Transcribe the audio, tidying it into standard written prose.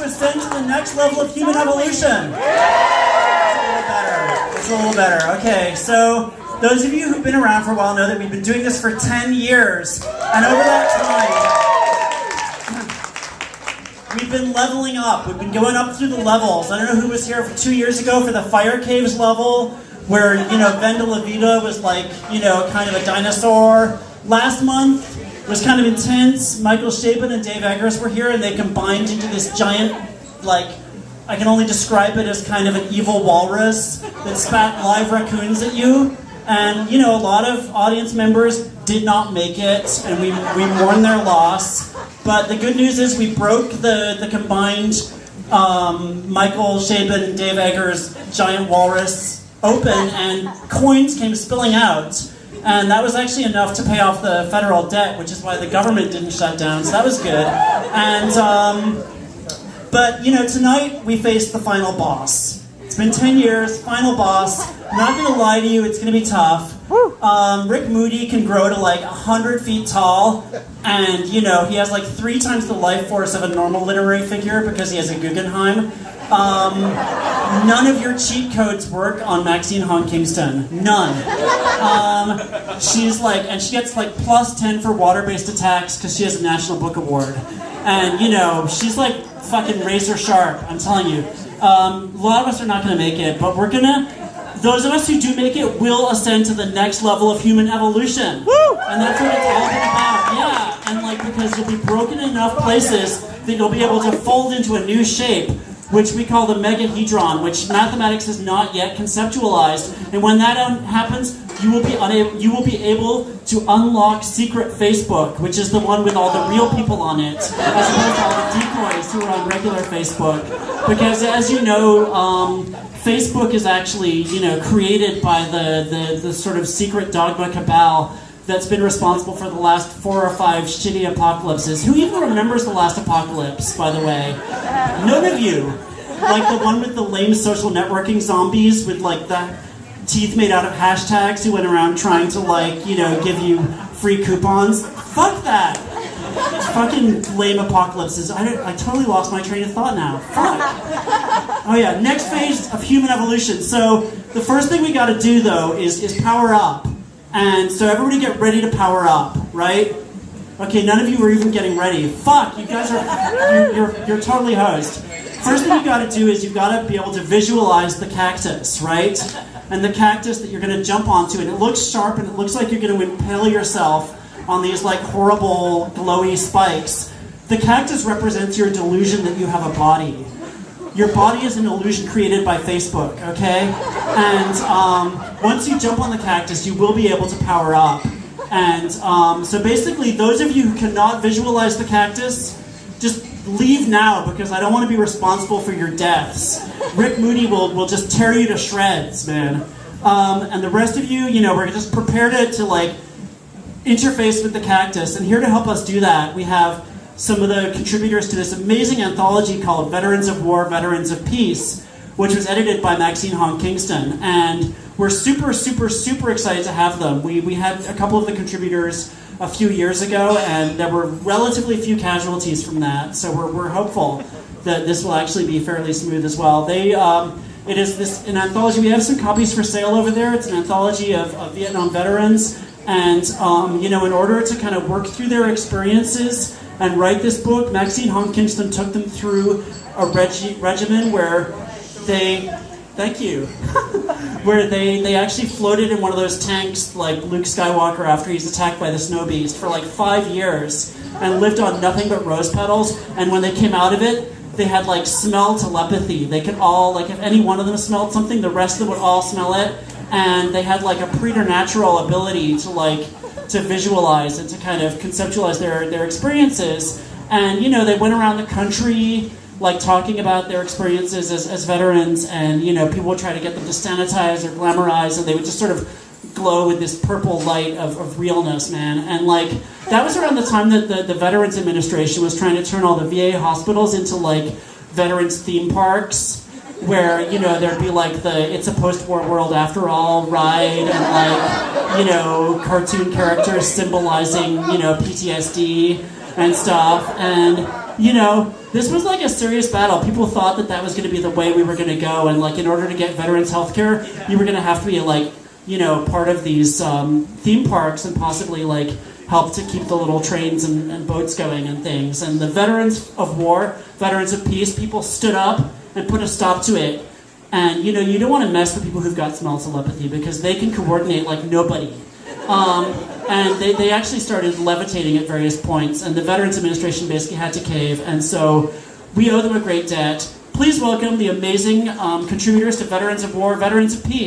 ascend to the next level of human evolution. It's a little better. Okay, so those of you who've been around for a while know that we've been doing this for 10 years. And over that time, we've been leveling up. We've been going up through the levels. I don't know who was here 2 years ago for the Fire Caves level, where, Venda La Vida was like, kind of a dinosaur. Last month was kind of intense. Michael Chabon and Dave Eggers were here, and they combined into this giant, I can only describe it as kind of an evil walrus that spat live raccoons at you. And, a lot of audience members did not make it, and we mourn their loss. But the good news is we broke the combined Michael Chabon and Dave Eggers giant walrus open, and coins came spilling out. And that was actually enough to pay off the federal debt, which is why the government didn't shut down, so that was good. And, but, tonight we faced the final boss. It's been 10 years, final boss. I'm not going to lie to you, it's going to be tough. Rick Moody can grow to 100 feet tall, and, he has 3 times the life force of a normal literary figure because he has a Guggenheim. None of your cheat codes work on Maxine Kingston. None. She's and she gets plus 10 for water-based attacks because she has a National Book Award. And, she's fucking razor sharp, I'm telling you. A lot of us are not going to make it, but we're going to... Those of us who do make it will ascend to the next level of human evolution. Woo! And that's what it's all been about. Yeah, and because you'll be broken in enough places that you'll be able to fold into a new shape, which we call the megahedron, which mathematics has not yet conceptualized. And when that happens, you will be able to unlock secret Facebook, which is the one with all the real people on it, as opposed to all the decoys who are on regular Facebook. Because as you know, Facebook is actually, created by the sort of secret dogma cabal that's been responsible for the last 4 or 5 shitty apocalypses. Who even remembers the last apocalypse, by the way? None of you. The one with the lame social networking zombies with the teeth made out of hashtags who went around trying to give you free coupons. Fuck that. Fucking lame apocalypses. I totally lost my train of thought now. Fuck. Oh yeah, next phase of human evolution. So the first thing we got to do though is power up. And so everybody get ready to power up, right? Okay, none of you are even getting ready. Fuck, you guys are you're totally hosed. First thing you got to do is you've got to be able to visualize the cactus, right? And the cactus that you're going to jump onto, and it looks sharp and it looks like you're going to impale yourself on these horrible glowy spikes. The cactus represents your delusion that you have a body. Your body is an illusion created by Facebook, okay? And once you jump on the cactus, you will be able to power up. And so basically, those of you who cannot visualize the cactus, just leave now, because I don't want to be responsible for your deaths. Rick Moody will just tear you to shreds, man. And the rest of you, we're just prepared to interface with the cactus. And here to help us do that, we have some of the contributors to this amazing anthology called Veterans of War, Veterans of Peace, which was edited by Maxine Kingston. And we're super, super, super excited to have them. We had a couple of the contributors a few years ago, and there were relatively few casualties from that. So we're hopeful that this will actually be fairly smooth as well. It is an anthology. We have some copies for sale over there. It's an anthology of Vietnam veterans. And, in order to kind of work through their experiences and write this book, Maxine Kingston took them through a regimen where thank you, where they actually floated in one of those tanks like Luke Skywalker after he's attacked by the snow beast for 5 years and lived on nothing but rose petals. And when they came out of it, they had smell telepathy. They could all, if any one of them smelled something, the rest of them would all smell it. And they had a preternatural ability to visualize and to kind of conceptualize their experiences. And they went around the country talking about their experiences as veterans, and people would try to get them to sanitize or glamorize, and they would just sort of glow with this purple light of realness, man. And that was around the time that the Veterans Administration was trying to turn all the VA hospitals into veterans theme parks, where there'd be the It's a Post-War World After All ride, and cartoon characters symbolizing PTSD and stuff. And you know, this was like a serious battle. People thought that that was going to be the way we were going to go, and like in order to get veterans health care, you were going to have to be like, you know, part of these theme parks and possibly like help to keep the little trains and boats going and things. And the veterans of war, veterans of peace, people stood up and put a stop to it. And you know, you don't want to mess with people who've got small telepathy because they can coordinate like nobody. And they actually started levitating at various points, and the Veterans Administration basically had to cave, and so we owe them a great debt. Please welcome the amazing contributors to Veterans of War, Veterans of Peace.